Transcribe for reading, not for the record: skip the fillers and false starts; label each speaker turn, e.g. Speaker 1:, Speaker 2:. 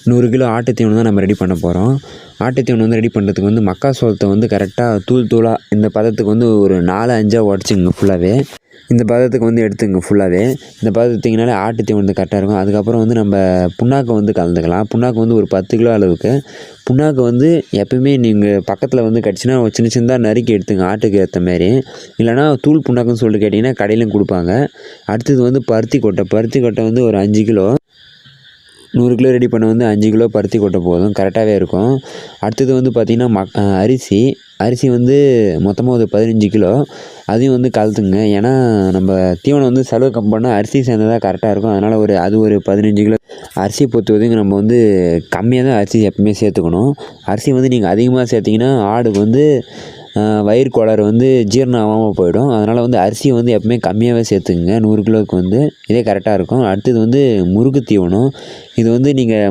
Speaker 1: 100 kilo ஆட்டு தீவனம் தான் நம்ம ரெடி பண்ண போகிறோம். ஆட்டு தீவனம் வந்து ரெடி பண்ணுறதுக்கு வந்து மக்காசோளத்தை வந்து கரெக்டாக தூளாக இந்த பதத்துக்கு வந்து ஒரு 4-5 உடச்சிங்க ஃபுல்லாகவே. இந்த பதத்துக்கு வந்து எடுத்துங்க ஃபுல்லாகவே. இந்த பதத்திங்கனாலே ஆட்டு தீவனத்துக்கு கரெக்டாக இருக்கும். அதுக்கப்புறம் வந்து நம்ம புண்ணாக்கு வந்து கலந்துக்கலாம். புண்ணாக்கு வந்து ஒரு 10 கிலோ அளவுக்கு. புண்ணாக்கு வந்து எப்பயுமே நீங்கள் பக்கத்தில் வந்து கிடச்சின்னா சின்ன சின்னதாக நறுக்கி எடுத்துங்க ஆட்டுக்கு ஏற்ற மாரி. இல்லைனா தூள் புண்ணாக்குன்னு சொல்லிட்டு கேட்டிங்கன்னா கடையிலும் கொடுப்பாங்க. அடுத்தது வந்து பருத்தி கொட்டை வந்து ஒரு 5 கிலோ. 100 கிலோ ரெடி பண்ண வந்து 5 கிலோ பருத்தி கொட்டை போதும், கரெக்டாகவே இருக்கும். அடுத்தது வந்து பார்த்திங்கன்னா அரிசி வந்து மொத்தமாக ஒரு 15 கிலோ. அதையும் வந்து கலத்துங்க. ஏன்னா நம்ம தீவனம் வந்து செலவு கம்மி பண்ணால் அரிசி சேர்ந்ததாக கரெக்டாக இருக்கும். அதனால் அது ஒரு 15 கிலோ. அரிசியை பொறுத்தவரைக்கும் நம்ம வந்து கம்மியாக தான் அரிசி எப்பவுமே சேர்த்துக்கணும். அரிசி வந்து நீங்கள் அதிகமாக சேர்த்திங்கன்னா ஆடுக்கு வந்து வயிறு கோளாறு வந்து ஜீரணம் ஆகாமல் போயிடும். அதனால் வந்து அரிசியை வந்து எப்பவுமே கம்மியாகவே சேர்த்துக்குங்க. 100 கிலோவுக்கு வந்து இதே கரெக்டாக இருக்கும். அடுத்தது வந்து முறுக்கு தீவனம். இது வந்து நீங்கள்